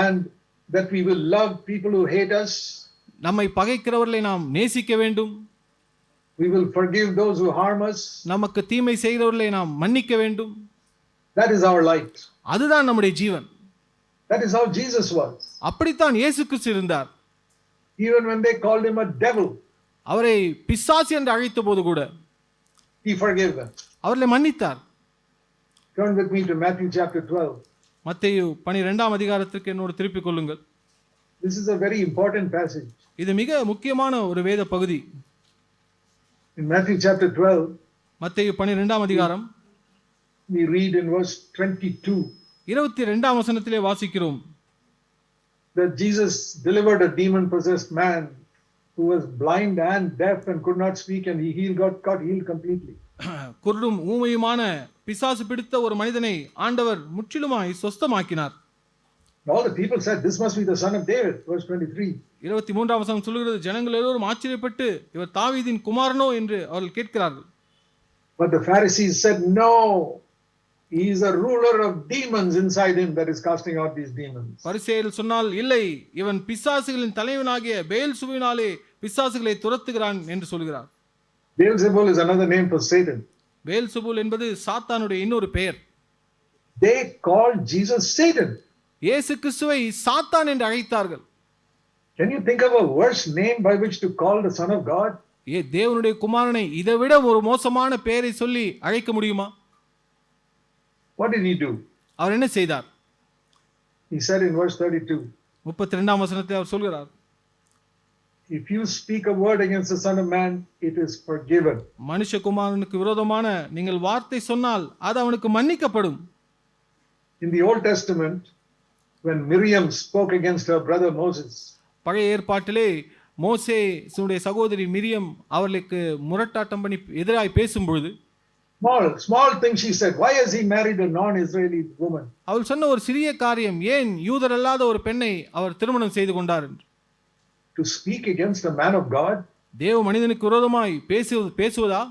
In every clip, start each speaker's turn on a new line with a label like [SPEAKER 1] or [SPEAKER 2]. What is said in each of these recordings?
[SPEAKER 1] and that we will love people who hate us.
[SPEAKER 2] நம்மை பகைக்கிறவர்களை நாம் நேசிக்க வேண்டும்.
[SPEAKER 1] We will forgive those who harm us.
[SPEAKER 2] நமக்கு தீமை செய்கிறவர்களை நாம் மன்னிக்க வேண்டும்.
[SPEAKER 1] That is our light.
[SPEAKER 2] அதுதான் நம்முடைய ஜீவன்.
[SPEAKER 1] That is how Jesus was.
[SPEAKER 2] அப்படித்தான் இயேசு கிறிஸ்து இருந்தார்.
[SPEAKER 1] Even when they called him a devil,
[SPEAKER 2] அவரை பிசாசு என்று அழைத்தபோது கூட
[SPEAKER 1] he forgave them.
[SPEAKER 2] அவர்களை மன்னித்தார்.
[SPEAKER 1] Turn with me to Matthew chapter 12.
[SPEAKER 2] மத்தேயு 12ஆம் அதிகாரத்திற்கு என்னோடு திருப்பிக் கொள்ளுங்கள்.
[SPEAKER 1] This is a very important passage.
[SPEAKER 2] இது மிக முக்கியமான ஒரு வேத பகுதி.
[SPEAKER 1] In Matthew chapter 12,
[SPEAKER 2] மத்தேயு 12ஆம் அதிகாரம்
[SPEAKER 1] we read in verse 22
[SPEAKER 2] 22ஆம் வசனத்திலே வாசிக்கிறோம்.
[SPEAKER 1] that Jesus delivered a demon possessed man who was blind and deaf and could not speak, and he got healed completely.
[SPEAKER 2] குருடும் ஊமையுமான பிசாசு பிடித்த ஒரு மனிதனை ஆண்டவர் முற்றிலுமாய் சொஸ்தமாக்கினார்.
[SPEAKER 1] All the people said, this must be the son of David. Verse 23.
[SPEAKER 2] 23ஆம் வசனம் சொல்கிறது, ஜனங்கள் எல்லோரும் ஆச்சரியப்பட்டு இவர் தாவீதின் குமாரனோ என்று அவர்கள் கேட்கிறார்கள்.
[SPEAKER 1] But the Pharisees said, no, he is a ruler of demons inside him that is casting out these demons.
[SPEAKER 2] பரிசேயர்கள் சொன்னால், இல்லை, இவன் பிசாசுகளின் தலைவனாகிய பெயல்செபூலினாலே பிசாசுகளை துரத்துகிறான் என்று சொல்கிறார்.
[SPEAKER 1] Beelzebul is another name for Satan.
[SPEAKER 2] Beelzebul என்பது சாத்தானுடைய இன்னொரு பெயர்.
[SPEAKER 1] They called Jesus Satan.
[SPEAKER 2] இயேசு கிறிஸ்துவை சாத்தான் என்று அழைத்தார்கள்.
[SPEAKER 1] Can you think of a worse name by which to call the Son of God?
[SPEAKER 2] தேவனுடைய குமாரனை இதைவிட ஒரு மோசமான பெயரை சொல்லி அழைக்க முடியுமா?
[SPEAKER 1] What did he do?
[SPEAKER 2] அவர் என்ன செய்தார்?
[SPEAKER 1] He said in verse 32.
[SPEAKER 2] 32ஆம் வசனத்தில் அவர் சொல்கிறார்,
[SPEAKER 1] if you speak a word against the Son of Man, it is forgiven.
[SPEAKER 2] மனுஷகுமாரனுக்கு விரோதமான நீங்கள் வார்த்தை சொன்னால் அது அவனுக்கு மன்னிக்கப்படும்.
[SPEAKER 1] In the Old Testament, when Miriam spoke against her brother Moses,
[SPEAKER 2] பழைய ஏற்பாட்டிலே மோசேயுடைய சகோதரி மிரியம் அவர்களுக்கு முரட்டாட்டம் பண்ணி எதிராய் பேசும்பொழுது,
[SPEAKER 1] small thing she said, why has he married a non-Israeli woman?
[SPEAKER 2] அவள் சொன்ன ஒரு சிறிய காரியம், ஏன் யூதர் அல்லாத ஒரு பெண்ணை அவர் திருமணம் செய்து கொண்டார் என்று.
[SPEAKER 1] To speak against a man of God,
[SPEAKER 2] தேவ மனிதனுக்கு விரோதமாய் பேசுவதா?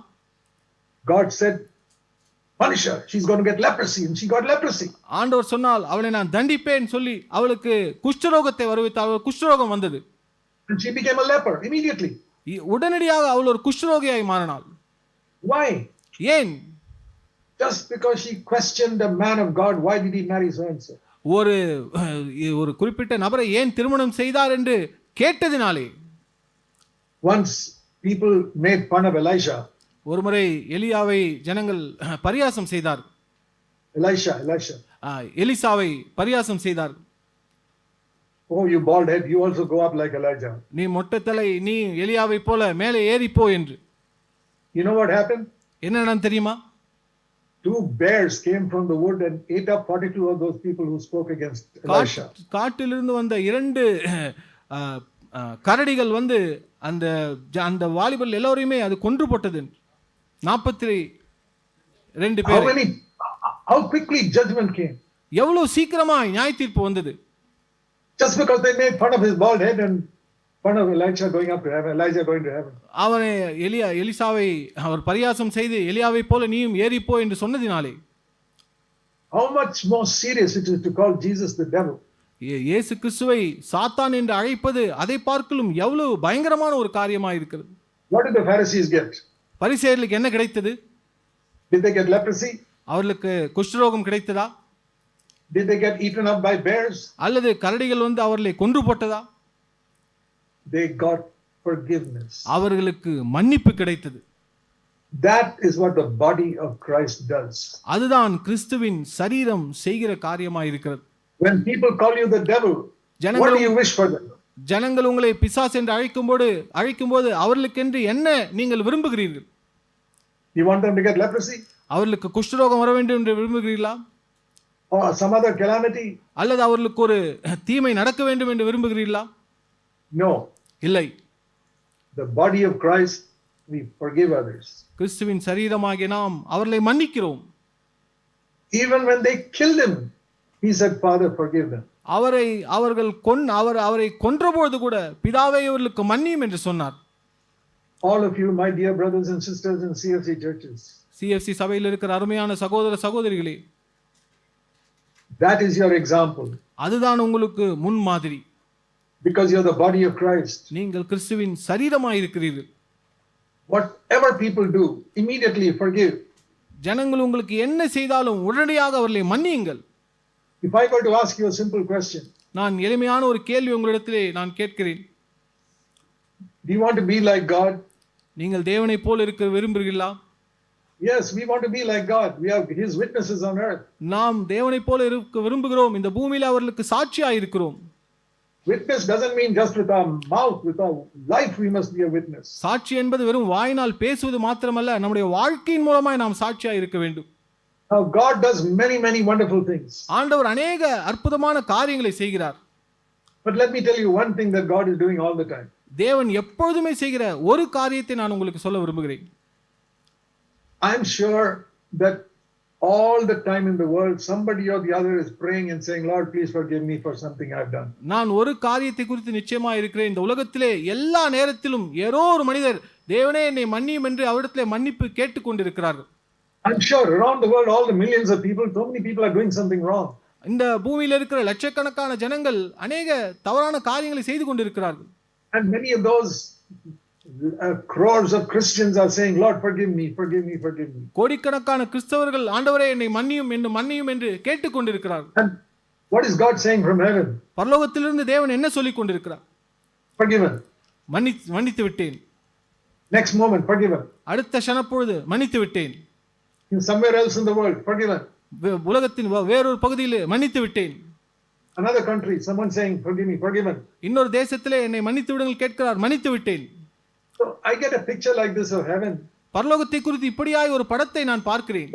[SPEAKER 1] God said, punish her, she's going to get leprosy, and she got leprosy.
[SPEAKER 2] ஆண்டவர் சொன்னால் அவளை நான் தண்டிப்பேன் சொல்லி அவளுக்கு குஷ்டரோகத்தை வருவித்தார். அவள் குஷ்டரோகம் வந்தது.
[SPEAKER 1] And she became a leper immediately.
[SPEAKER 2] உடனடியாக அவள் ஒரு குஷ்டரோகியாய் மாறினாள்.
[SPEAKER 1] Why?
[SPEAKER 2] ஏன்?
[SPEAKER 1] Just because she questioned a man of God, why did he marry so and so?
[SPEAKER 2] ஒரு குறிப்பிட்ட நபரை ஏன் திருமணம் செய்தார் என்று கேட்டதினாலே.
[SPEAKER 1] Once people made fun of Elisha.
[SPEAKER 2] ஒருமுறை எலியாவை ஜனங்கள் பரியாசம் செய்தார். எலிசாவை பரியாசம் செய்தார்.
[SPEAKER 1] Oh, you bald head, you also go up like Elijah.
[SPEAKER 2] நீ மொட்டை தலை, நீ எலியாவை போல மேலே ஏறிப்போ என்று.
[SPEAKER 1] You know what happened?
[SPEAKER 2] என்ன நடந்தது தெரியுமா?
[SPEAKER 1] 2 bears came from the wood and ate up 42 of those people who spoke against Elisha.
[SPEAKER 2] காட்டிலிருந்து வந்த 2 கரடிகள் வந்து அந்த அந்த வாலிபர்கள் எல்லாரையுமே அது கொன்று போட்டது. 42 பேர்.
[SPEAKER 1] How quickly judgment came.
[SPEAKER 2] எவ்வளவு சீக்கிரமாய் நியாயத்தீர்ப்பு வந்தது.
[SPEAKER 1] Just because they made fun of his bald head and fun of Elijah going up to heaven, Elijah going to heaven.
[SPEAKER 2] அவனை எலிசாவை அவர் பரியாசம் செய்து எலியாவை போல நீயும் ஏறிப்போ என்று சொன்னதினாலே.
[SPEAKER 1] How much more serious it is to call Jesus the devil.
[SPEAKER 2] இயேசு கிறிஸ்துவை சாத்தான் என்று அழைப்பது அதை பார்க்கலும் எவ்வளவு பயங்கரமான ஒரு காரியமாக இருக்கிறது.
[SPEAKER 1] What did the Pharisees get?
[SPEAKER 2] பரிசேயர்களுக்கு என்ன கிடைத்தது?
[SPEAKER 1] Did they get leprosy?
[SPEAKER 2] அவர்களுக்கு குஷ்டரோகம் கிடைத்ததா?
[SPEAKER 1] Did they get eaten up by bears?
[SPEAKER 2] அல்லது கரடிகள் வந்து அவர்களை கொன்று போட்டதா?
[SPEAKER 1] They got forgiveness.
[SPEAKER 2] அவர்களுக்கு மன்னிப்பு கிடைத்தது.
[SPEAKER 1] That is what the body of Christ does.
[SPEAKER 2] அதுதான் கிறிஸ்துவின் சரீரம் செய்கிற காரியமாக இருக்கிறது.
[SPEAKER 1] When people call you the devil, what do you wish for them?
[SPEAKER 2] ஜனங்கள் உங்களை பிசாசு என்று அழைக்கும்போது அவர்களுக்கென்று என்ன நீங்கள் விரும்புகிறீர்கள்?
[SPEAKER 1] You want them to get leprosy?
[SPEAKER 2] அவர்களுக்கு குஷ்டரோகம் வர வேண்டும் என்று விரும்புகிறீர்களா?
[SPEAKER 1] Or some other calamity?
[SPEAKER 2] அல்லது அவர்களுக்கு ஒரு தீமை நடக்க வேண்டும் என்று விரும்புகிறீர்களா?
[SPEAKER 1] No.
[SPEAKER 2] இல்லை.
[SPEAKER 1] The body of Christ, we forgive others.
[SPEAKER 2] கிறிஸ்துவின் சரீரமாகிய நாம் அவர்களை மன்னிக்கிறோம்.
[SPEAKER 1] Even when they killed him, he said, Father, forgive them.
[SPEAKER 2] அவரை கொன்றபோது கூட பிதாவே அவர்களுக்கு மன்னியும் என்று சொன்னார்.
[SPEAKER 1] All of you, my dear brothers and sisters in CFC churches.
[SPEAKER 2] CFC சபையில் இருக்கிற அருமையான சகோதர சகோதரிகளே,
[SPEAKER 1] That is your example.
[SPEAKER 2] அதுதான் உங்களுக்கு முன்மாதிரி.
[SPEAKER 1] Because you're the body of Christ.
[SPEAKER 2] நீங்கள் கிறிஸ்துவின் சரீரமாய் இருக்கிறீர்கள்.
[SPEAKER 1] Whatever people do, immediately forgive.
[SPEAKER 2] ஜனங்கள் உங்களுக்கு என்ன செய்தாலும் உடனடியாக அவர்களை மன்னியுங்கள்.
[SPEAKER 1] If I were to ask you a simple question,
[SPEAKER 2] நான் எளிமையான ஒரு கேள்வி உங்களிடத்திலே நான் கேட்கிறேன்.
[SPEAKER 1] do you want to be like God?
[SPEAKER 2] நீங்கள் தேவனைப் போல இருக்க விரும்புகிறீர்களா?
[SPEAKER 1] Yes, we want to be like God. We are his witnesses on earth.
[SPEAKER 2] நாம் தேவனைப் போல இருக்க விரும்புகிறோம். இந்த பூமியில அவர்களுக்கு சாட்சியாய் இருக்கிறோம்.
[SPEAKER 1] Witness doesn't mean just with our mouth, with our life we must be a witness.
[SPEAKER 2] சாட்சி என்பது வெறும் வாயினால் பேசுவது மாத்திரமல்ல, நம்முடைய வாழ்க்கையின் மூலமாய் நாம் சாட்சியாய் இருக்க வேண்டும்.
[SPEAKER 1] Now God does many wonderful things.
[SPEAKER 2] ஆண்டவர் அநேக அற்புதமான காரியங்களை செய்கிறார்.
[SPEAKER 1] But let me tell you one thing that God is doing all the time.
[SPEAKER 2] தேவன் எப்பொழுதுமே செய்கிற ஒரு காரியத்தை நான் உங்களுக்கு சொல்ல விரும்புகிறேன்.
[SPEAKER 1] I am sure that all the time in the world somebody or the other is praying and saying, Lord, please forgive me for something I've done.
[SPEAKER 2] நான் ஒரு காரியத்தை குறித்து நிச்சயமா இருக்கிறேன். இந்த உலகத்திலே எல்லா நேரத்திலும் ஏதோ ஒரு மனிதர் தேவனே என்னை மன்னியும் என்று அவரிடத்திலே மன்னிப்பு கேட்டுக்கொண்டிருக்கிறார்கள்.
[SPEAKER 1] I'm sure around the world all the millions of people, so many people are doing something wrong.
[SPEAKER 2] இந்த பூமியில இருக்கிற லட்சக்கணக்கான ஜனங்கள் அநேக தவறான காரியங்களை செய்து கொண்டிருக்கிறார்கள்.
[SPEAKER 1] And many of those crores of Christians are saying, Lord, forgive me, forgive me, forgive me.
[SPEAKER 2] கோடிக்கணக்கான கிறிஸ்தவர்கள் ஆண்டவரே என்னை மன்னியும் என்று கேட்டுக்கொண்டிருக்கிறார்கள்.
[SPEAKER 1] And what is God saying from heaven?
[SPEAKER 2] பரலோகத்திலிருந்து தேவன் என்ன சொல்லிக் கொண்டிருக்கிறார்?
[SPEAKER 1] Forgiven.
[SPEAKER 2] மன்னித்து விட்டேன்.
[SPEAKER 1] Next moment, forgiven.
[SPEAKER 2] அடுத்த க்ஷணப்பொழுது மன்னித்து விட்டேன்.
[SPEAKER 1] In somewhere else in the world, forgiven.
[SPEAKER 2] உலகத்தின் வேறொரு பகுதியில் மன்னித்து விட்டேன்.
[SPEAKER 1] Another country, someone saying, forgive me, forgiven.
[SPEAKER 2] இன்னொரு தேசத்திலே என்னை மன்னித்து விடுங்கள் கேட்கிறார், மன்னித்து விட்டேன்.
[SPEAKER 1] So I get a picture like this of heaven.
[SPEAKER 2] பரலோகத்தை குறித்து இப்படியாய் ஒரு படத்தை நான் பார்க்கிறேன்.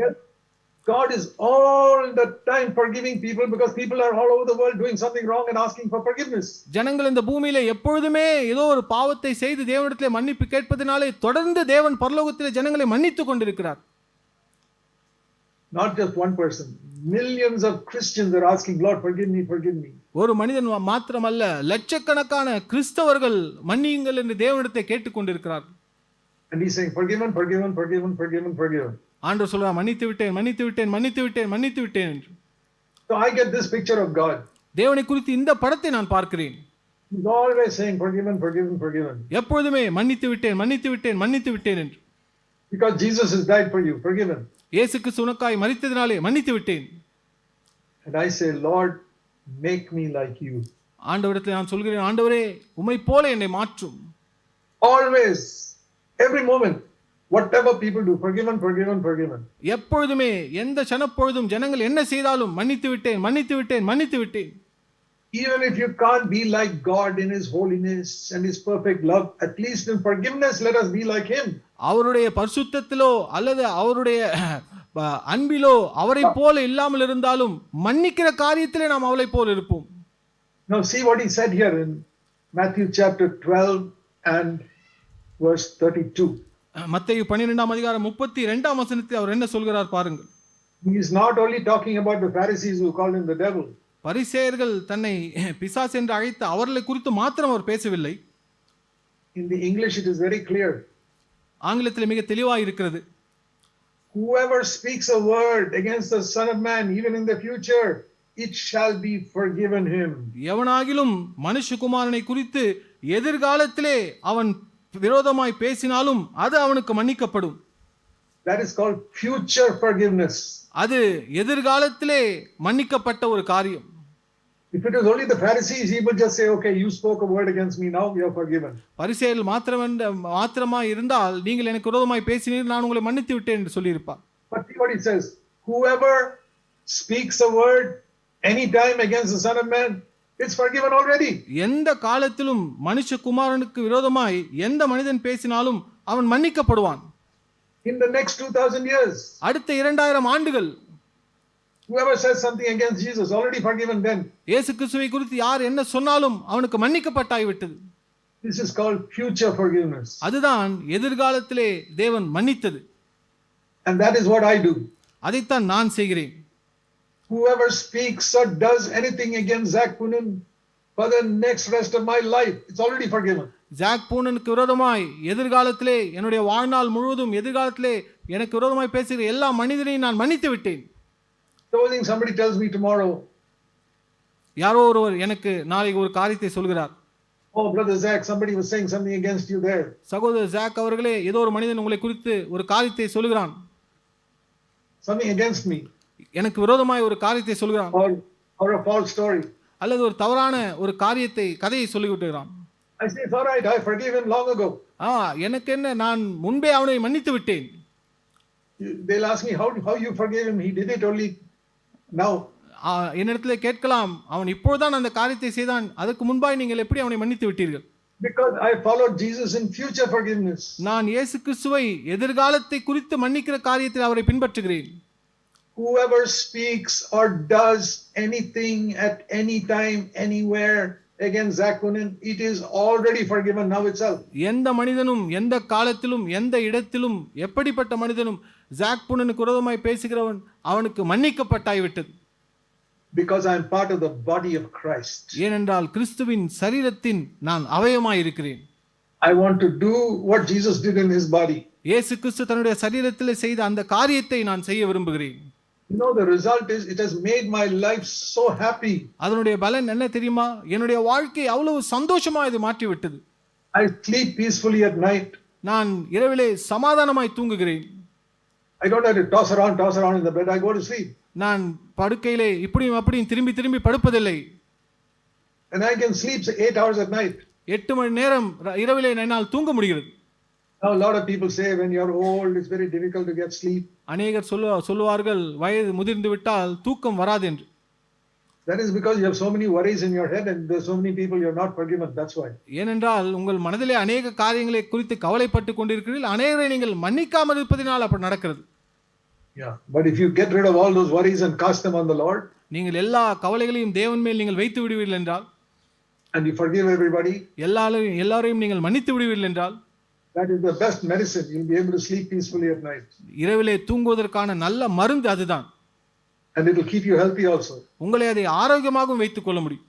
[SPEAKER 1] God is all the time forgiving people because people are all over the world doing something wrong and asking for forgiveness.
[SPEAKER 2] ஜனங்கள் இந்த பூமியிலே எப்பொழுதுமே ஏதோ ஒரு பாவத்தை செய்து தேவனிடத்திலே மன்னிப்பு கேட்பதனாலே தொடர்ந்து தேவன் பரலோகத்திலே ஜனங்களை மன்னித்துக் கொண்டிருக்கிறார்.
[SPEAKER 1] Not just one person. Millions of Christians are asking, Lord, forgive me, forgive me.
[SPEAKER 2] ஒரு மனிதன் மாத்திரமல்ல, லட்சக்கணக்கான கிறிஸ்தவர்கள் மன்னியுங்கள் என்று தேவனிடத்தை கேட்டுக்கொண்டிருக்கிறார்கள்.
[SPEAKER 1] And he's saying, forgiven, forgiven, forgiven, forgiven, forgiven.
[SPEAKER 2] ஆண்டவர் சொல்றார், மன்னித்து விட்டேன், மன்னித்து விட்டேன், மன்னித்து விட்டேன், மன்னித்து விட்டேன் என்று.
[SPEAKER 1] So I get this picture of God.
[SPEAKER 2] தேவனை குறித்து இந்த படத்தை நான் பார்க்கிறேன்.
[SPEAKER 1] He's always saying, forgiven, forgiven, forgiven.
[SPEAKER 2] எப்பொழுதுமே மன்னித்து விட்டேன், மன்னித்து விட்டேன், மன்னித்து விட்டேன் என்று.
[SPEAKER 1] Because Jesus has died for you, forgiven.
[SPEAKER 2] இயேசு கிறிஸ்து உனக்காய் மரித்ததினாலே மன்னித்து விட்டேன்.
[SPEAKER 1] And I say, Lord, make me like you.
[SPEAKER 2] ஆண்டவரிடத்தில் நான் சொல்கிறேன், ஆண்டவரே உம்மை போல என்னை மாற்றும்.
[SPEAKER 1] Always, every moment, whatever people do, forgiven, forgiven, forgiven.
[SPEAKER 2] எப்பொழுதுமே எந்த க்ஷணப்பொழுதும் ஜனங்கள் என்ன செய்தாலும் மன்னித்து விட்டேன், மன்னித்து விட்டேன், மன்னித்து விட்டேன்.
[SPEAKER 1] Even if you can't be like God in his holiness and his perfect love, at least in forgiveness, let us be like him.
[SPEAKER 2] அவருடைய பரிசுத்தத்திலோ அல்லது அவருடைய அன்பிலோ அவரை போல இல்லாமல் இருந்தாலும் மன்னிக்கிற காரியத்திலே நாம் அவளை போல இருப்போம்.
[SPEAKER 1] Now see what he said here in Matthew chapter 12 and verse 32.
[SPEAKER 2] மத்தேயு 12ஆம் அதிகாரம் 32ஆம் வசனத்தில் அவர் என்ன சொல்கிறார் பாருங்கள்.
[SPEAKER 1] He is not only talking about the Pharisees who called him the devil.
[SPEAKER 2] பரிசேயர்கள் தன்னை பிசாசு என்று அழைத்த அவர்களை குறித்து மாத்திரம் அவர் பேசவில்லை.
[SPEAKER 1] In the English it is very clear.
[SPEAKER 2] ஆங்கிலத்தில் மிக தெளிவாக இருக்கிறது.
[SPEAKER 1] Whoever speaks a word against the Son of Man, even in the future, it shall be forgiven him.
[SPEAKER 2] எவனாகிலும் மனுஷகுமாரனை குறித்து எதிர்காலத்திலே அவன் விரோதமாய் பேசினாலும் அது அவனுக்கு மன்னிக்கப்படும்.
[SPEAKER 1] That is called future forgiveness.
[SPEAKER 2] அது எதிர்காலத்திலே மன்னிக்கப்பட்ட ஒரு காரியம்.
[SPEAKER 1] If it is only the Pharisees, he would just say, okay, you spoke a word against me, now you are forgiven.
[SPEAKER 2] பரிசேயர்கள் மாத்திரமா இருந்தால் நீங்கள் எனக்கு விரோதமாய் பேசினீர்கள், நான் உங்களை மன்னித்து விட்டேன் என்று சொல்லியிருப்பார்.
[SPEAKER 1] But see what he says, whoever speaks a word anytime against the Son of Man, it's forgiven already.
[SPEAKER 2] எந்த காலத்திலும் மனுஷகுமாரனுக்கு விரோதமாய் எந்த மனிதன் பேசினாலும் அவன் மன்னிக்கப்படுவான்.
[SPEAKER 1] In the next 2000 years,
[SPEAKER 2] அடுத்த 2000 ஆண்டுகள்
[SPEAKER 1] whoever says something against Jesus, already forgiven then.
[SPEAKER 2] இயேசு கிறிஸ்துவை குறித்து யார் என்ன சொன்னாலும் அவனுக்கு மன்னிக்கப்பட்டாய்விட்டது.
[SPEAKER 1] This is called future forgiveness.
[SPEAKER 2] அதுதான் எதிர்காலத்திலே தேவன் மன்னித்தது.
[SPEAKER 1] And that is what I do.
[SPEAKER 2] அதைத்தான் நான் செய்கிறேன்.
[SPEAKER 1] Whoever speaks or does anything against Zac Poonen for the next rest of my life, it's already forgiven.
[SPEAKER 2] Jack பூனனுக்கு விரோதமாய் எதிர்காலத்திலே என்னுடைய வாழ்நாள் முழுவதும் எதிர்காலத்திலே எனக்கு விரோதமாய் பேசுகிற எல்லா மனிதரையும் நான் மன்னித்து விட்டேன்.
[SPEAKER 1] Supposing somebody tells me tomorrow,
[SPEAKER 2] யாரோ ஒருவர் எனக்கு நாளைக்கு ஒரு காரியத்தை சொல்கிறார்.
[SPEAKER 1] Oh, Brother Zac, somebody was saying something against you there.
[SPEAKER 2] சகோதரர் ஜாக் அவர்களே, ஏதோ ஒரு மனிதன் உங்களை குறித்து ஒரு காரியத்தை சொல்கிறான்.
[SPEAKER 1] Something against me.
[SPEAKER 2] எனக்கு விரோதமாய் ஒரு காரியத்தை சொல்கிறான்.
[SPEAKER 1] Or a false story.
[SPEAKER 2] அல்லது ஒரு தவறான ஒரு கதையை சொல்லிவிட்டுகிறான்.
[SPEAKER 1] I say, it's all right, I forgave him long ago.
[SPEAKER 2] எனக்கு என்ன, நான் முன்பே அவனை மன்னித்து விட்டேன்.
[SPEAKER 1] They'll ask me, how you forgave him? He did it only now.
[SPEAKER 2] என்னிடத்துல கேட்கலாம், அவன் இப்போதான் அந்த காரியத்தை செய்தான், அதற்கு முன்பாய் நீங்கள் எப்படி அவனை மன்னித்து விட்டீர்கள்?
[SPEAKER 1] Because I followed Jesus in future forgiveness.
[SPEAKER 2] நான் இயேசு கிறிஸ்துவை எதிர்காலத்தை குறித்து மன்னிக்கிற காரியத்தில் அவரை பின்பற்றுகிறேன்.
[SPEAKER 1] Whoever speaks or does anything at any time, anywhere against Zac Poonen, it is already forgiven now itself.
[SPEAKER 2] எந்த மனிதனும் எந்த காலத்திலும் எந்த இடத்திலும் எப்படிப்பட்ட மனிதனும் ஜாக் பூனனுக்கு விரோதமாய் பேசுகிறவன் அவனுக்கு மன்னிக்கப்பட்டாய்விட்டது.
[SPEAKER 1] Because I am part of the body of Christ.
[SPEAKER 2] ஏனென்றால் கிறிஸ்துவின் சரீரத்தின் நான் அவயவமாய் இருக்கிறேன்.
[SPEAKER 1] I want to do what Jesus did in his body.
[SPEAKER 2] இயேசு கிறிஸ்து தன்னுடைய சரீரத்திலே செய்த அந்த காரியத்தை நான் செய்ய விரும்புகிறேன்.
[SPEAKER 1] You know, the result is it has made my life so happy.
[SPEAKER 2] அதனுடைய பலன் என்ன தெரியுமா? என்னுடைய வாழ்க்கை அவ்வளவு சந்தோஷமா இது மாற்றி விட்டது.
[SPEAKER 1] I sleep peacefully at night.
[SPEAKER 2] நான் இரவிலே சமாதானமாய் தூங்குகிறேன்.
[SPEAKER 1] I don't have to toss around in the bed. I go to sleep.
[SPEAKER 2] நான் படுக்கையிலே இப்படியும் அப்படியும் திரும்பி படுப்பதில்லை.
[SPEAKER 1] And I can sleep 8 hours at night.
[SPEAKER 2] 8 மணி நேரம் இரவிலே என்னால் தூங்க முடிகிறது.
[SPEAKER 1] Now a lot of people say when you are old it's very difficult to get sleep.
[SPEAKER 2] அநேகர் சொல்லுவார்கள் வயது முதிர்ந்து விட்டால் தூக்கம் வராது என்று.
[SPEAKER 1] That is because you have so many worries in your head and there are so many people you are not forgiven, that's why.
[SPEAKER 2] ஏனென்றால் உங்கள் மனதிலே அநேக காரியங்களை குறித்து கவலைப்பட்டு கொண்டிருக்கிறீர்கள், அநேகரை நீங்கள் மன்னிக்காமல் இருப்பதினால் அப்படி நடக்கிறது.
[SPEAKER 1] Yeah, but if you get rid of all those worries and cast them on the Lord,
[SPEAKER 2] நீங்கள் எல்லா கவலைகளையும் தேவன் மேல் நீங்கள் வைத்து விடுவீர்கள் என்றால்,
[SPEAKER 1] and you forgive everybody,
[SPEAKER 2] எல்லாரையும் நீங்கள் மன்னித்து விடுவீர்கள் என்றால்,
[SPEAKER 1] that is the best medicine. You'll be able to sleep peacefully at night.
[SPEAKER 2] இரவிலே தூங்குவதற்கான நல்ல மருந்து அதுதான்.
[SPEAKER 1] And it will keep you healthy also.
[SPEAKER 2] உங்களை அதை ஆரோக்கியமாகவும் வைத்துக் கொள்ள முடியும்.